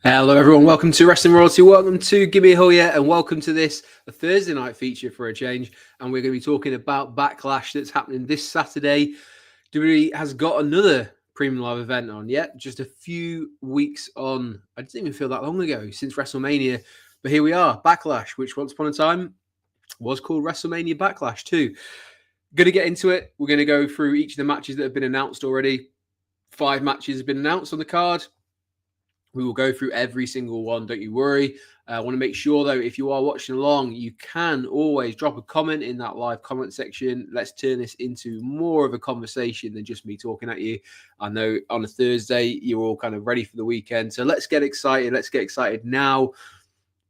Hello everyone, welcome to Wrestling Royalty, welcome to Give Me a Hell Yeah, and welcome to this a Thursday night feature for a change. And we're going to be talking about Backlash that's happening this Saturday. WWE has got another premium live event on yet, just a few weeks on. I didn't even feel that long ago since WrestleMania, but here we are, Backlash, which once upon a time was called WrestleMania Backlash too. Going to get into it. We're going to go through each of the matches that have been announced already. 5 matches have been announced on the card. We will go through every single one, don't you worry. I want to make sure, though, if you are watching along, you can always drop a comment in that live comment section. Let's turn this into more of a conversation than just me talking at you. I know on a Thursday, you're all kind of ready for the weekend. So let's get excited. Let's get excited now.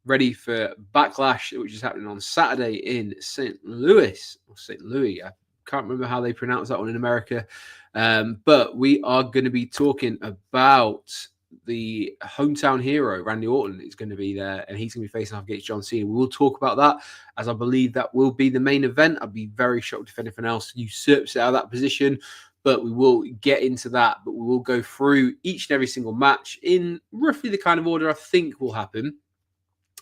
Ready for Backlash, which is happening on Saturday in St. Louis. Or St. Louis, I can't remember how they pronounce that one in America. But we are going to be talking about the hometown hero, Randy Orton, is going to be there, and he's going to be facing off against John Cena. We will talk about that, as I believe that will be the main event. I'd be very shocked if anything else usurps it out of that position, but we will get into that. But we will go through each and every single match in roughly the kind of order I think will happen.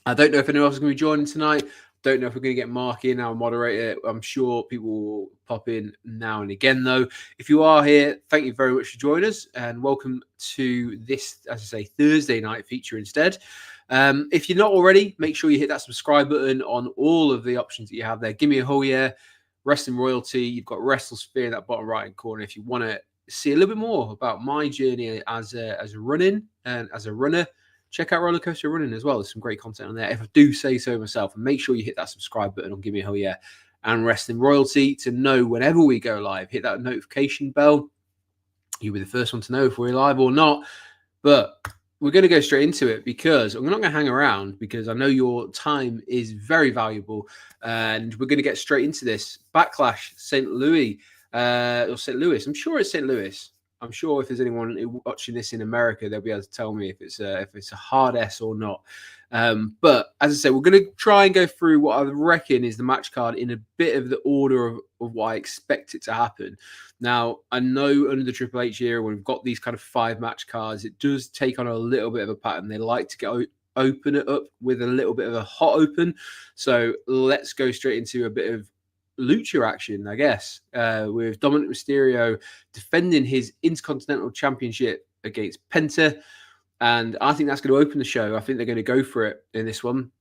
I don't know if anyone else is going to be joining tonight. Don't know if we're going to get Mark in, our moderator. I'm sure people will pop in now and again, though. If you are here, thank you very much for joining us, and welcome to this, as I say, Thursday night feature instead. If you're not already, make sure you hit that subscribe button on all of the options that you have there. Give me a whole yeah, Wrestling Royalty. You've got WrestleSphere in that bottom right corner. If you want to see a little bit more about my journey as a running and as a runner, check out Roller Coaster Running as well. There's some great content on there, if I do say so myself. And make sure you hit that subscribe button on Give Me a Hell Yeah and Wrestling Royalty to know whenever we go live. Hit that notification bell. You'll be the first one to know if we're live or not. But we're going to go straight into it because I'm not going to hang around, because I know your time is very valuable. And we're going to get straight into this. Backlash, St. Louis. Or St. Louis. I'm sure it's St. Louis. I'm sure if there's anyone watching this in America, they'll be able to tell me if it's a hard S or not. But as I said, we're going to try and go through what I reckon is the match card in a bit of the order of what I expect it to happen. Now, I know under the Triple H era, when we've got these kind of 5 match cards, it does take on a little bit of a pattern. They like to open it up with a little bit of a hot open. So let's go straight into a bit of lucha action, I guess, with Dominik Mysterio defending his Intercontinental Championship against Penta. And I think that's going to open the show. I think they're going to go for it in this one.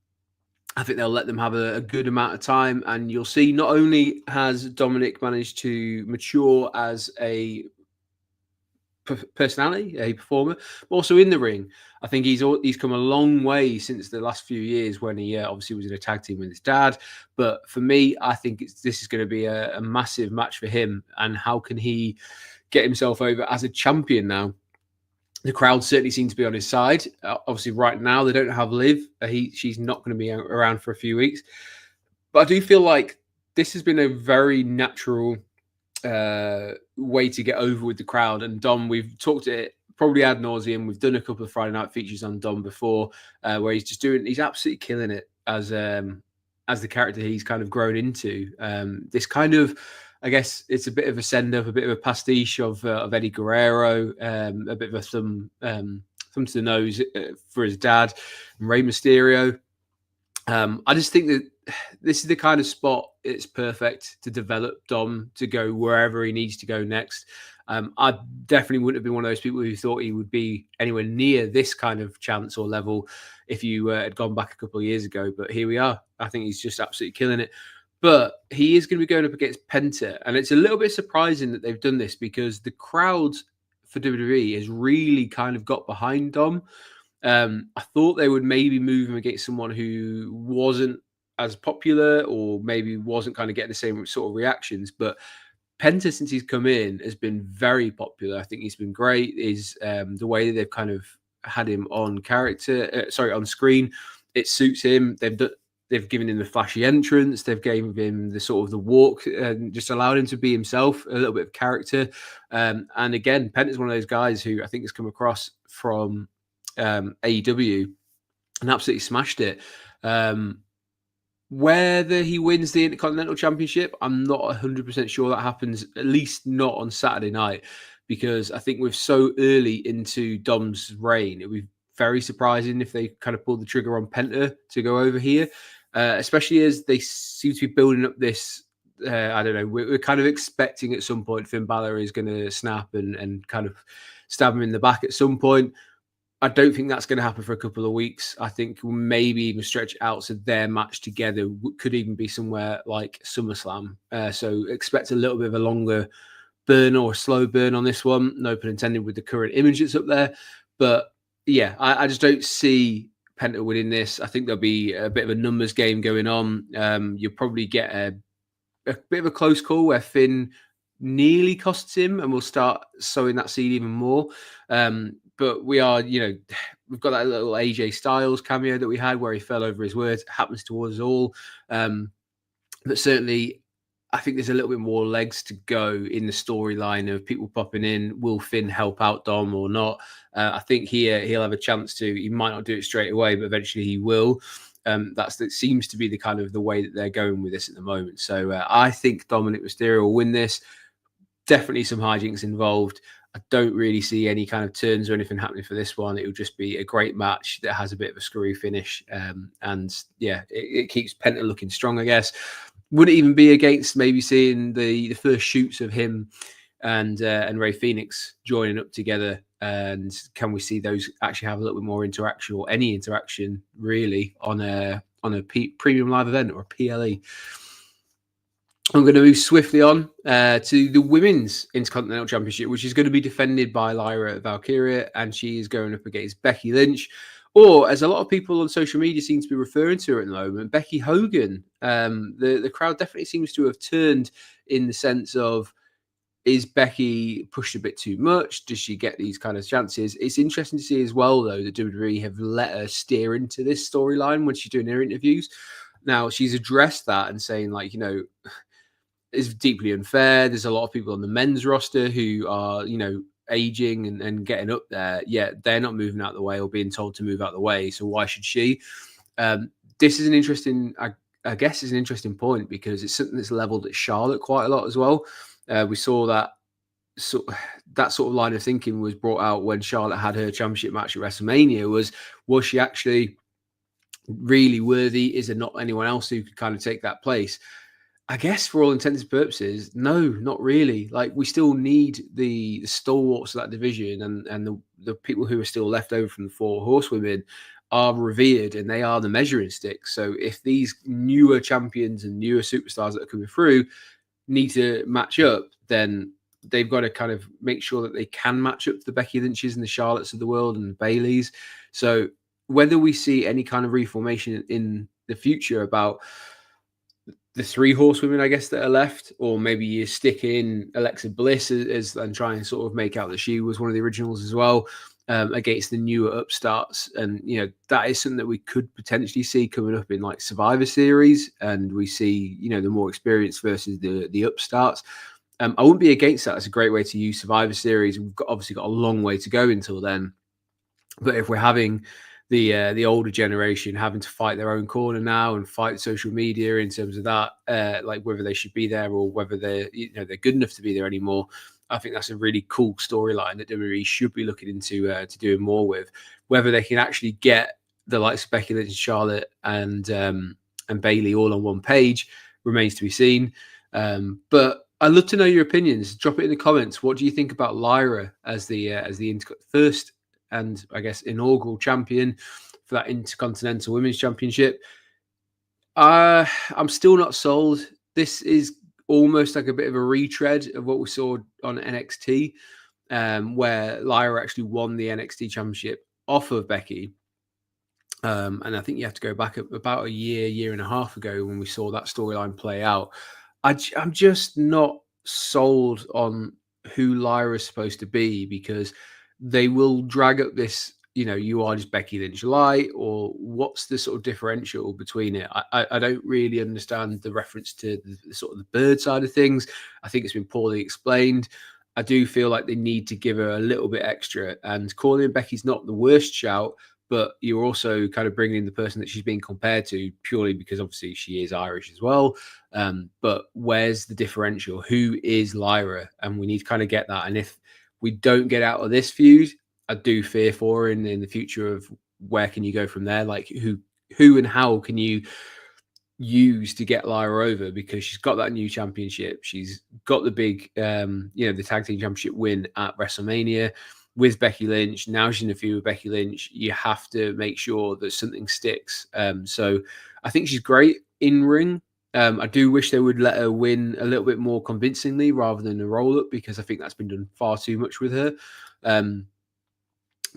I think they'll let them have a good amount of time. And you'll see not only has Dominik managed to mature as a personality, a performer, but also in the ring. I think he's come a long way since the last few years when he obviously was in a tag team with his dad. But for me, I think this is going to be a massive match for him. And how can he get himself over as a champion now? The crowd certainly seems to be on his side. Obviously, right now, they don't have Liv. She's not going to be around for a few weeks. But I do feel like this has been a very natural way to get over with the crowd. And Dom, we've talked it probably ad nauseum. We've done a couple of Friday night features on Dom before, where he's absolutely killing it as the character he's kind of grown into. This kind of, I guess it's a bit of a send up, a bit of a pastiche of Eddie Guerrero, a bit of a thumb to the nose for his dad, and Rey Mysterio. I just think that this is the kind of spot it's perfect to develop Dom to go wherever he needs to go next. I definitely wouldn't have been one of those people who thought he would be anywhere near this kind of chance or level if you had gone back a couple of years ago. But here we are. I think he's just absolutely killing it. But he is going to be going up against Penta. And it's a little bit surprising that they've done this, because the crowd for WWE has really kind of got behind Dom. I thought they would maybe move him against someone who wasn't as popular, or maybe wasn't kind of getting the same sort of reactions. But Penta, since he's come in, has been very popular. I think he's been great. Is the way that they've kind of had him on on screen. It suits him. They've given him the flashy entrance. They've given him the sort of the walk and just allowed him to be himself, a little bit of character. And again, Penta's one of those guys who I think has come across from AEW and absolutely smashed it. Whether he wins the Intercontinental Championship, I'm not 100% sure that happens, at least not on Saturday night, because I think we're so early into Dom's reign. very surprising if they kind of pulled the trigger on Penta to go over here, especially as they seem to be building up this. I don't know. We're kind of expecting at some point Finn Balor is going to snap and kind of stab him in the back at some point. I don't think that's going to happen for a couple of weeks. I think maybe even stretch it out so their match together could even be somewhere like SummerSlam. So expect a little bit of a longer burn or a slow burn on this one. No pun intended with the current image that's up there. But yeah, I just don't see Penta winning this. I think there'll be a bit of a numbers game going on. You'll probably get a bit of a close call where Finn nearly costs him and we'll start sowing that seed even more. But we are, we've got that little AJ Styles cameo that we had where he fell over his words. It happens to us all. But certainly, I think there's a little bit more legs to go in the storyline of people popping in. Will Finn help out Dom or not? I think here he'll have a chance to. He might not do it straight away, but eventually he will. That seems to be the kind of the way that they're going with this at the moment. So I think Dominik Mysterio will win this. Definitely some hijinks involved. I don't really see any kind of turns or anything happening for this one. It will just be a great match that has a bit of a screwy finish. And yeah, it keeps Penta looking strong, I guess. Would it even be against maybe seeing the first shoots of him and Rey Fenix joining up together? And can we see those actually have a little bit more interaction or any interaction really on a premium live event or a PLE? I'm going to move swiftly on to the Women's Intercontinental Championship, which is going to be defended by Lyra Valkyria, and she is going up against Becky Lynch, or as a lot of people on social media seem to be referring to her at the moment, Becky Hogan. The crowd definitely seems to have turned in the sense of, is Becky pushed a bit too much? Does she get these kind of chances? It's interesting to see as well, though, that WWE have let her steer into this storyline when she's doing her interviews. Now, she's addressed that and saying, like, it's deeply unfair. There's a lot of people on the men's roster who are, aging and getting up there, yet they're not moving out of the way or being told to move out of the way. So why should she? This is an interesting, I guess is an interesting point because it's something that's leveled at Charlotte quite a lot as well. We saw that sort of line of thinking was brought out when Charlotte had her championship match at WrestleMania. Was she actually really worthy? Is there not anyone else who could kind of take that place? I guess for all intents and purposes, no, not really. Like, we still need the stalwarts of that division and the people who are still left over from the Four Horsewomen are revered and they are the measuring stick. So if these newer champions and newer superstars that are coming through need to match up, then they've got to kind of make sure that they can match up to the Becky Lynches and the Charlottes of the world and the Baileys. So whether we see any kind of reformation in the future about the three horsewomen, I guess, that are left, or maybe you stick in Alexa Bliss as and try and sort of make out that she was one of the originals as well, against the newer upstarts. And, that is something that we could potentially see coming up in like Survivor Series. And we see, the more experienced versus the upstarts. I wouldn't be against that. It's a great way to use Survivor Series. We've obviously got a long way to go until then. But if we're having the older generation having to fight their own corner now and fight social media in terms of that, like whether they should be there or whether they're good enough to be there anymore, I think that's a really cool storyline that WWE should be looking into to doing more with. Whether they can actually get the likes of Becky Lynch, Charlotte, and Bayley all on one page remains to be seen. But I'd love to know your opinions. Drop it in the comments. What do you think about Lyra as the first and I guess inaugural champion for that Intercontinental Women's Championship? I'm still not sold. This is almost like a bit of a retread of what we saw on NXT, where Lyra actually won the NXT Championship off of Becky. And I think you have to go back about a year and a half ago when we saw that storyline play out. I'm just not sold on who Lyra is supposed to be, because they will drag up this, you are just Becky Lynch light, or what's the sort of differential between it? I don't really understand the reference to the sort of the bird side of things. I think it's been poorly explained. I do feel like they need to give her a little bit extra, and calling Becky's not the worst shout, but you're also kind of bringing in the person that she's being compared to purely because obviously she is Irish as well. But where's the differential? Who is Lyra? And we need to kind of get that. And if we don't get out of this feud, I do fear for her in the future of where can you go from there? Like who and how can you use to get Lyra over, because she's got that new championship. She's got the big, the tag team championship win at WrestleMania with Becky Lynch. Now she's in a feud with Becky Lynch. You have to make sure that something sticks. So I think she's great in ring. I do wish they would let her win a little bit more convincingly rather than a roll up, because I think that's been done far too much with her.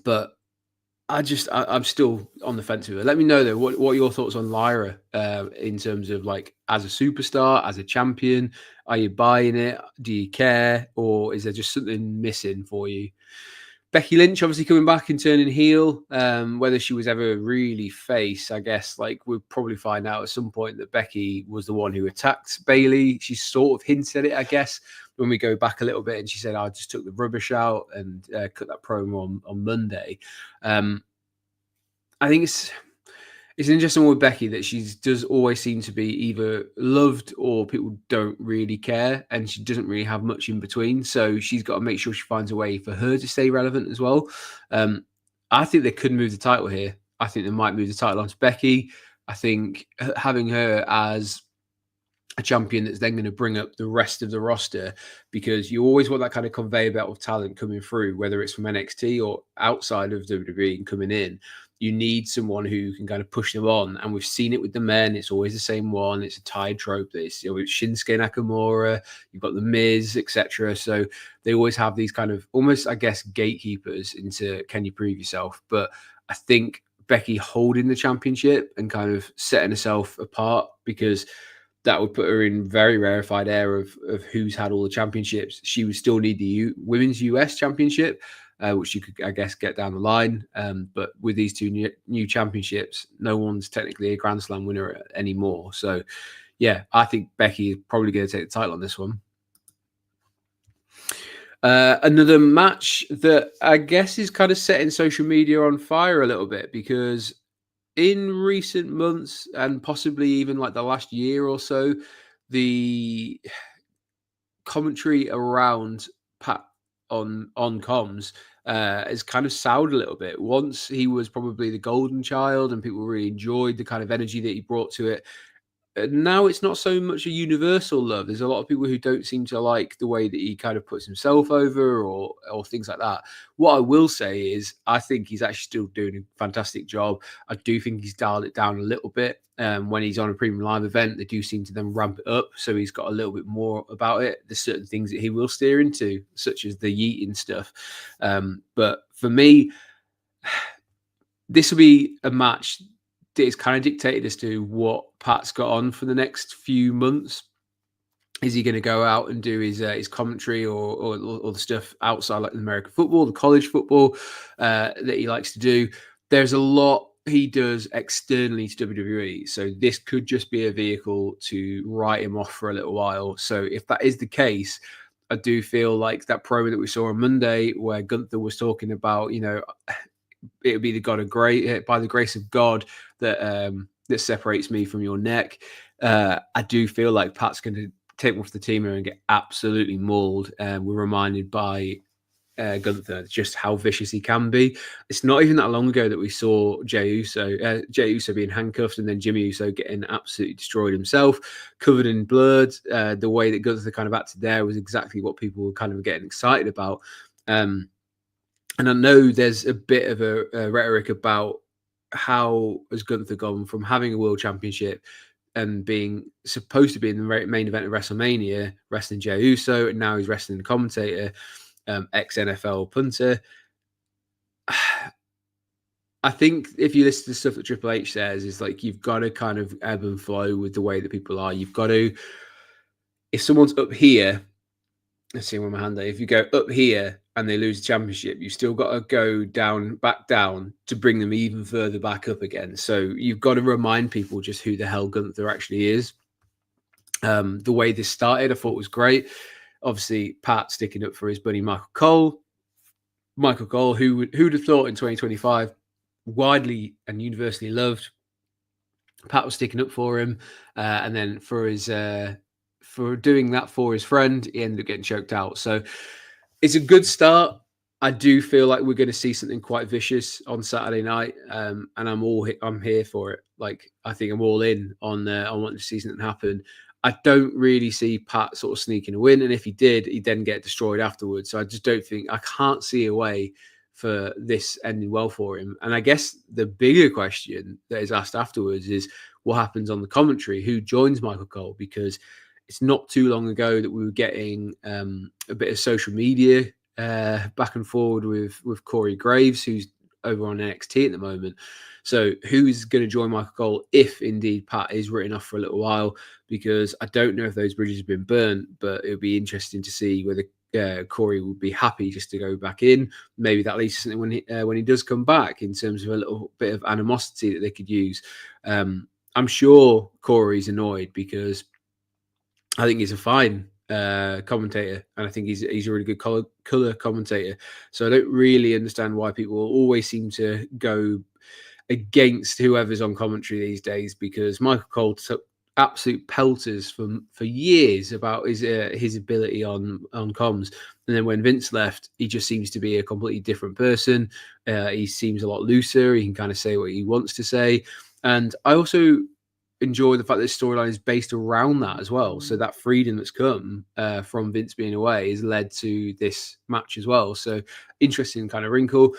But I'm still on the fence with her. Let me know though, what are your thoughts on Lyra in terms of like as a superstar, as a champion? Are you buying it? Do you care, or is there just something missing for you? Becky Lynch obviously coming back and turning heel. Whether she was ever really face, I guess like we'll probably find out at some point that Becky was the one who attacked Bayley. She sort of hinted at it, I guess, when we go back a little bit, and she said, "I just took the rubbish out," and cut that promo on Monday. I think it's interesting with Becky that she does always seem to be either loved or people don't really care, and she doesn't really have much in between. So she's got to make sure she finds a way for her to stay relevant as well. I think they could move the title here. I think they might move the title on to Becky. I think having her as a champion that's then going to bring up the rest of the roster, because you always want that kind of conveyor belt of talent coming through, whether it's from NXT or outside of WWE and coming in. You need someone who can kind of push them on. And we've seen it with the men. It's always the same one. It's a tied trope. It's Shinsuke Nakamura, you've got the Miz, etc. So they always have these kind of almost, I guess, gatekeepers into can you prove yourself? But I think Becky holding the championship and kind of setting herself apart, because that would put her in very rarefied air of who's had all the championships. She would still need the Women's US Championship, which you could, I guess, get down the line. But with these two new championships, no one's technically a Grand Slam winner anymore. So, yeah, I think Becky is probably going to take the title on this one. Another match that I guess is kind of setting social media on fire a little bit, because in recent months and possibly even like the last year or so, the commentary around Pat on comms has kind of soured a little bit. Once he was probably the golden child and people really enjoyed the kind of energy that he brought to it. Now it's not so much a universal love. There's a lot of people who don't seem to like the way that he kind of puts himself over or things like that. What I will say is I think he's actually still doing a fantastic job. I do think he's dialed it down a little bit. When he's on a premium live event, they do seem to then ramp it up. So he's got a little bit more about it. There's certain things that he will steer into, such as the yeeting stuff. But for me, this will be a match that is kind of dictated as to what Pat's got on for the next few months. Is he going to go out and do his commentary or the stuff outside, like the American football, the college football that he likes to do? There's a lot he does externally to WWE. So this could just be a vehicle to write him off for a little while. So if that is the case, I do feel like that promo that we saw on Monday where Gunther was talking about, it would be by the grace of God that separates me from your neck. I do feel like Pat's going to take one for the team here and get absolutely mauled. We're reminded by Gunther just how vicious he can be. It's not even that long ago that we saw Jey Uso being handcuffed, and then Jimmy Uso getting absolutely destroyed himself, covered in blood. The way that Gunther kind of acted there was exactly what people were kind of getting excited about. And I know there's a bit of a rhetoric about how has Gunther gone from having a world championship and being supposed to be in the main event of WrestleMania, wrestling Jey Uso, and now he's wrestling the commentator, ex-NFL punter. I think if you listen to the stuff that Triple H says, is like you've got to kind of ebb and flow with the way that people are. You've got to, if someone's up here, let's see where my hand is. If you go up here and they lose the championship, you still got to go back down to bring them even further back up again. So you've got to remind people just who the hell Gunther actually is. The way this started, I thought was great. Obviously, Pat sticking up for his buddy Michael Cole. Michael Cole, who'd have thought in 2025, widely and universally loved. Pat was sticking up for him, and then for doing that for his friend, he ended up getting choked out. So it's a good start. I do feel like we're going to see something quite vicious on Saturday night, and I'm here for it. Like, I think I'm all in on wanting to see something happen. I don't really see Pat sort of sneaking a win, and if he did, he'd then get destroyed afterwards. So I just don't think, I can't see a way for this ending well for him. And I guess the bigger question that is asked afterwards is what happens on the commentary, who joins Michael Cole, because it's not too long ago that we were getting a bit of social media back and forward with Corey Graves, who's over on NXT at the moment. So who's going to join Michael Cole if indeed Pat is written off for a little while? Because I don't know if those bridges have been burnt, but it would be interesting to see whether Corey would be happy just to go back in. Maybe that leads to something when he does come back, in terms of a little bit of animosity that they could use. I'm sure Corey's annoyed, because I think he's a fine commentator, and I think he's a really good color commentator. So I don't really understand why people always seem to go against whoever's on commentary these days, because Michael Cole took absolute pelters for years about his ability on comms, and then when Vince left, he just seems to be a completely different person. He seems a lot looser. He can kind of say what he wants to say, and I also enjoy the fact that this storyline is based around that as well. So that freedom that's come from Vince being away has led to this match as well. So interesting kind of wrinkle.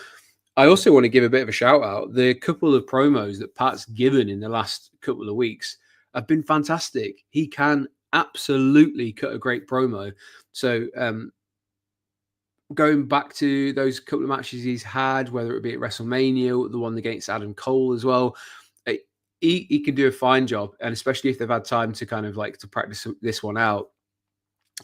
I also want to give a bit of a shout out. The couple of promos that Pat's given in the last couple of weeks have been fantastic. He can absolutely cut a great promo. So going back to those couple of matches he's had, whether it be at WrestleMania, the one against Adam Cole as well, he can do a fine job. And especially if they've had time to kind of like to practice this one out,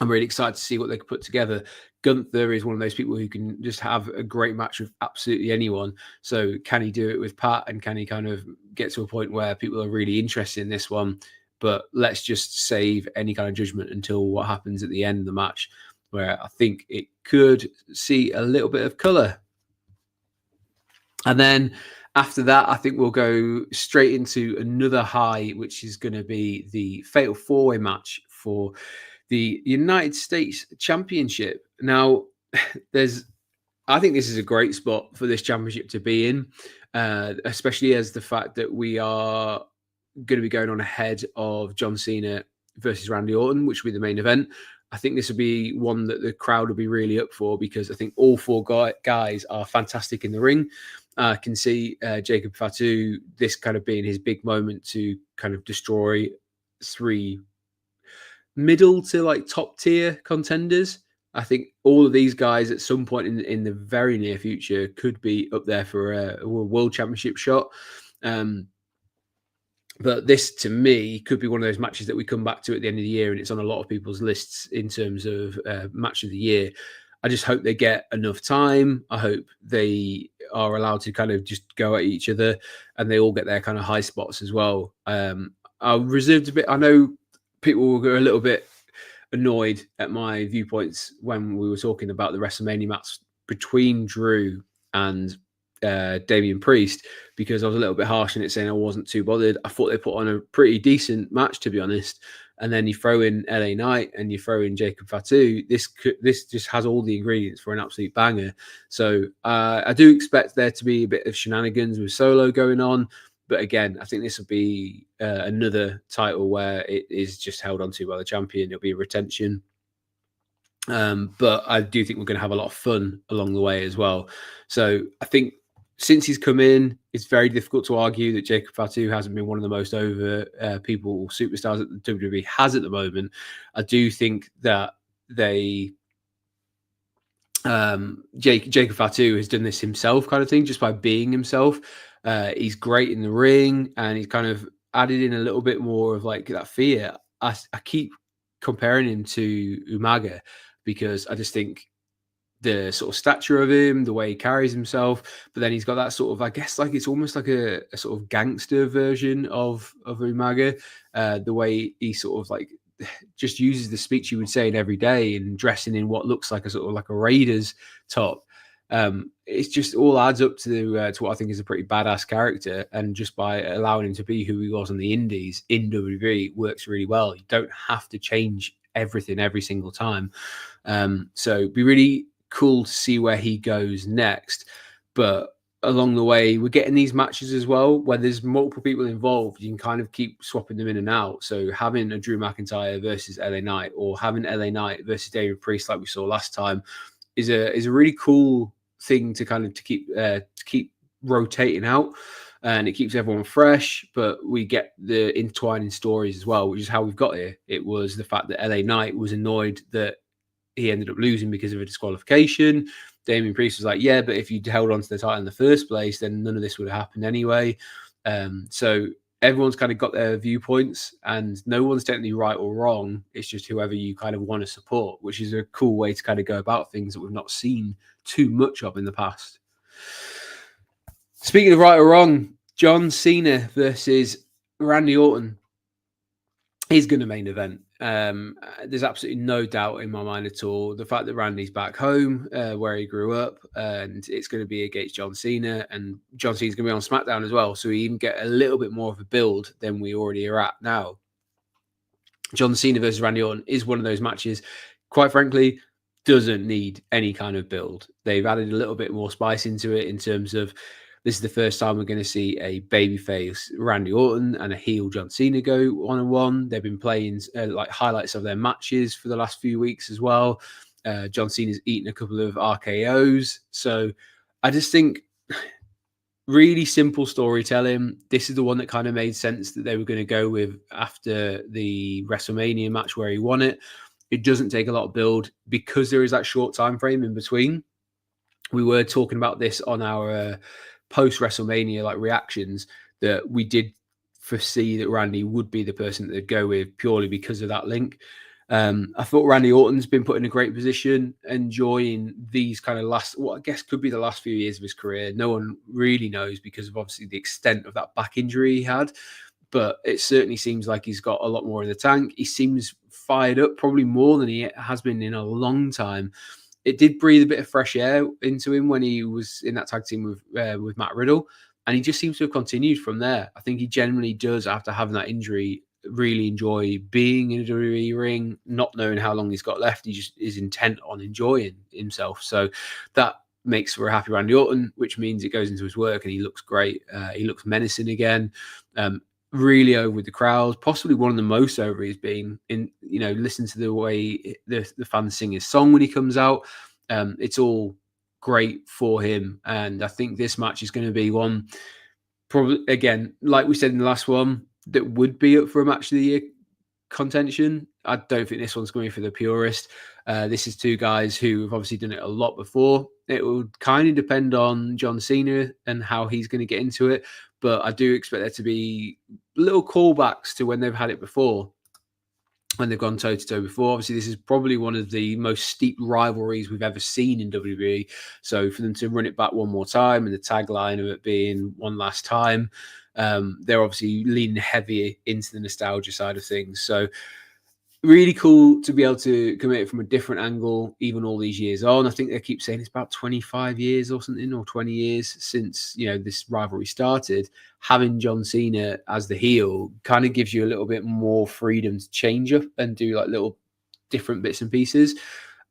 I'm really excited to see what they can put together. Gunther is one of those people who can just have a great match with absolutely anyone. So can he do it with Pat? And can he kind of get to a point where people are really interested in this one? But let's just save any kind of judgment until what happens at the end of the match, where I think it could see a little bit of colour. And then after that, I think we'll go straight into another high, which is going to be the Fatal 4-Way match for the United States Championship. Now, I think this is a great spot for this championship to be in, especially as the fact that we are going to be going on ahead of John Cena versus Randy Orton, which will be the main event. I think this will be one that the crowd will be really up for, because I think all four guys are fantastic in the ring. I can see Jacob Fatu, this kind of being his big moment to kind of destroy three middle to like top tier contenders. I think all of these guys at some point in the very near future could be up there for a world championship shot. But this, to me, could be one of those matches that we come back to at the end of the year, and it's on a lot of people's lists in terms of match of the year. I just hope they get enough time. I hope they are allowed to kind of just go at each other, and they all get their kind of high spots as well. I reserved a bit. I know people will go a little bit annoyed at my viewpoints when we were talking about the WrestleMania match between Drew and Damian Priest, because I was a little bit harsh in it, saying I wasn't too bothered. I thought they put on a pretty decent match, to be honest. And then you throw in LA Knight and you throw in Jacob Fatu. This just has all the ingredients for an absolute banger. So I do expect there to be a bit of shenanigans with Solo going on. But again, I think this will be another title where it is just held onto by the champion. It'll be a retention. But I do think we're going to have a lot of fun along the way as well. So I think since he's come in, it's very difficult to argue that Jacob Fatu hasn't been one of the most over people, superstars that the WWE has at the moment. I do think that Jacob Fatu has done this himself, kind of thing, just by being himself. He's great in the ring, and he's kind of added in a little bit more of like that fear. I keep comparing him to Umaga, because I just think the sort of stature of him, the way he carries himself, but then he's got that sort of, I guess, like it's almost like a sort of gangster version of Umaga, the way he sort of like just uses the speech you would say in every day and dressing in what looks like a sort of like a Raiders top. It's just all adds up to what I think is a pretty badass character, and just by allowing him to be who he was on the indies in WWE works really well. You don't have to change everything every single time. So be really cool to see where he goes next. But along the way, we're getting these matches as well where there's multiple people involved. You can kind of keep swapping them in and out. So having a Drew McIntyre versus LA Knight, or having LA Knight versus David Priest like we saw last time, is a really cool thing to kind of to keep rotating out. And it keeps everyone fresh, but we get the intertwining stories as well, which is how we've got here. It was the fact that LA Knight was annoyed that he ended up losing because of a disqualification. Damian Priest was like, yeah, but if you'd held on to the title in the first place, then none of this would have happened anyway. So everyone's kind of got their viewpoints, and no one's technically right or wrong. It's just whoever you kind of want to support, which is a cool way to kind of go about things that we've not seen too much of in the past. Speaking of right or wrong, John Cena versus Randy Orton is going to main event. There's absolutely no doubt in my mind at all. The fact that Randy's back home, where he grew up, and it's going to be against John Cena, and John Cena's going to be on SmackDown as well, so we even get a little bit more of a build than we already are at now. John Cena versus Randy Orton is one of those matches, quite frankly, doesn't need any kind of build. They've added a little bit more spice into it in terms of this is the first time we're going to see a babyface Randy Orton and a heel John Cena go one-on-one. They've been playing like highlights of their matches for the last few weeks as well. John Cena's eaten a couple of RKOs. So I just think really simple storytelling. This is the one that kind of made sense that they were going to go with after the WrestleMania match where he won it. It doesn't take a lot of build because there is that short time frame in between. We were talking about this on our post WrestleMania like reactions, that we did foresee that Randy would be the person that they'd go with purely because of that link. I thought Randy Orton's been put in a great position, enjoying these kind of what I guess could be the last few years of his career. No one really knows because of obviously the extent of that back injury he had, but it certainly seems like he's got a lot more in the tank. He seems fired up, probably more than he has been in a long time. It did breathe a bit of fresh air into him when he was in that tag team with Matt Riddle, and he just seems to have continued from there. I think he generally does, after having that injury, really enjoy being in a WWE ring, not knowing how long he's got left. He just is intent on enjoying himself. So that makes for a happy Randy Orton, which means it goes into his work and he looks great. He looks menacing again. Really over with the crowd, possibly one of the most over he's been in, listen to the way the fans sing his song when he comes out. It's all great for him. And I think this match is going to be one, probably, again, like we said in the last one, that would be up for a match of the year contention. I don't think this one's going to be for the purist. This is two guys who have obviously done it a lot before. It would kind of depend on John Cena and how he's going to get into it. But I do expect there to be little callbacks to when they've had it before, when they've gone toe-to-toe before. Obviously, this is probably one of the most steep rivalries we've ever seen in WWE. So for them to run it back one more time, and the tagline of it being one last time, they're obviously leaning heavier into the nostalgia side of things. So really cool to be able to come at it from a different angle, even all these years on. I think they keep saying it's about 25 years or something, or 20 years since, this rivalry started. Having John Cena as the heel kind of gives you a little bit more freedom to change up and do like little different bits and pieces.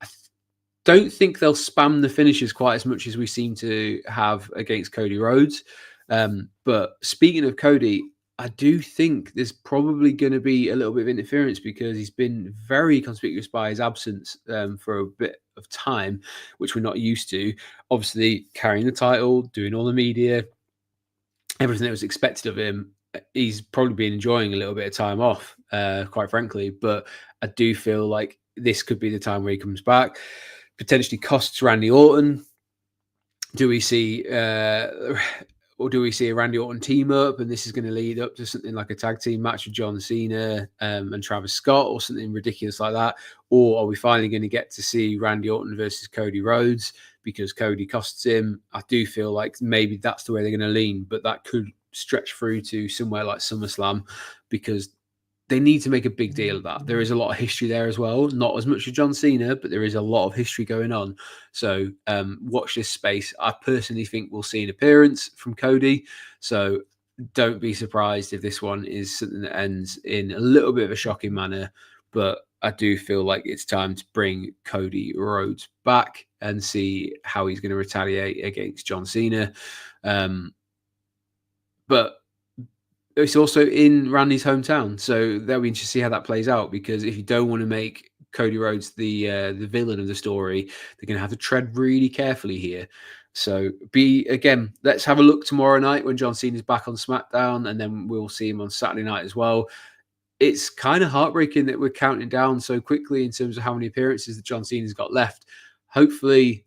I don't think they'll spam the finishes quite as much as we seem to have against Cody Rhodes. But speaking of Cody, I do think there's probably going to be a little bit of interference because he's been very conspicuous by his absence for a bit of time, which we're not used to. Obviously, carrying the title, doing all the media, everything that was expected of him. He's probably been enjoying a little bit of time off, quite frankly. But I do feel like this could be the time where he comes back. Potentially costs Randy Orton. Do we see... or do we see a Randy Orton team up, and this is going to lead up to something like a tag team match with John Cena and Travis Scott, or something ridiculous like that? Or are we finally going to get to see Randy Orton versus Cody Rhodes because Cody costs him? I do feel like maybe that's the way they're going to lean, but that could stretch through to somewhere like SummerSlam because they need to make a big deal of that. There is a lot of history there as well. Not as much as John Cena, but there is a lot of history going on. So watch this space. I personally think we'll see an appearance from Cody. So don't be surprised if this one is something that ends in a little bit of a shocking manner. But I do feel like it's time to bring Cody Rhodes back. and see how he's going to retaliate against John Cena. But it's also in Randy's hometown, so that'll be interesting to see how that plays out. Because if you don't want to make Cody Rhodes the villain of the story, they're going to have to tread really carefully here. So let's have a look tomorrow night when John Cena's back on SmackDown, and then we'll see him on Saturday night as well. It's kind of heartbreaking that we're counting down so quickly in terms of how many appearances that John Cena's got left. Hopefully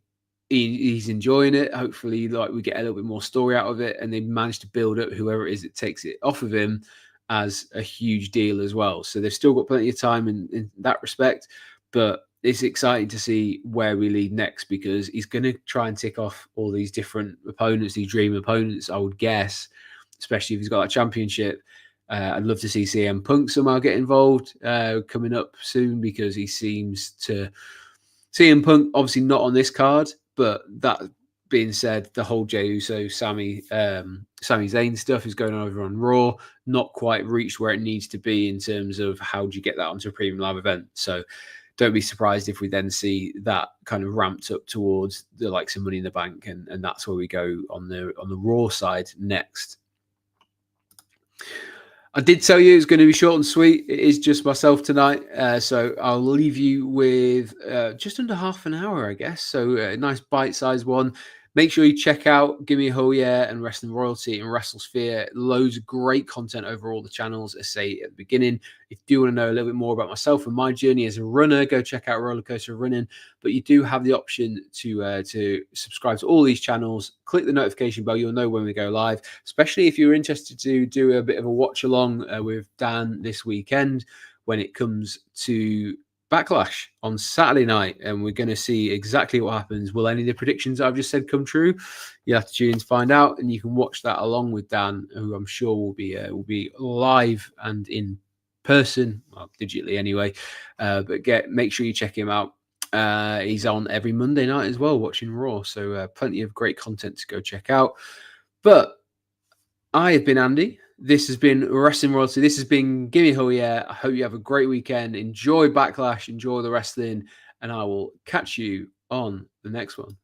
he's enjoying it. Hopefully, we get a little bit more story out of it, and they manage to build up whoever it is that takes it off of him as a huge deal as well. So they've still got plenty of time in that respect, but it's exciting to see where we lead next, because he's going to try and tick off all these different opponents, these dream opponents, I would guess, especially if he's got that championship. I'd love to see CM Punk somehow get involved coming up soon, because he seems to... CM Punk, obviously not on this card, but that being said, the whole Jey Uso, Sami Zayn stuff is going on over on Raw, not quite reached where it needs to be in terms of how do you get that onto a premium live event. So don't be surprised if we then see that kind of ramped up towards the likes of Money in the Bank, and that's where we go on the Raw side next. I did tell you it's going to be short and sweet. It is just myself tonight. So I'll leave you with just under half an hour, I guess. So a nice bite-sized one. Make sure you check out Gimme a Hell Yeah and Wrestling Royalty and WrestleSphere. Loads of great content over all the channels, as I say at the beginning. If you do want to know a little bit more about myself and my journey as a runner, go check out Roller Coaster Running. But you do have the option to subscribe to all these channels. Click the notification bell. You'll know when we go live, especially if you're interested to do a bit of a watch along with Dan this weekend when it comes to Backlash on Saturday night, and we're going to see exactly what happens. Will any of the predictions I've just said come true? You'll have to tune in to find out, and you can watch that along with Dan, who I'm sure will be live and in person, well, digitally anyway. But make sure you check him out. He's on every Monday night as well, watching Raw. So plenty of great content to go check out. But I have been Andy. This has been Wrestling Royalty. This has been Gimme a Hell Yeah. I hope you have a great weekend. Enjoy Backlash. Enjoy the wrestling. And I will catch you on the next one.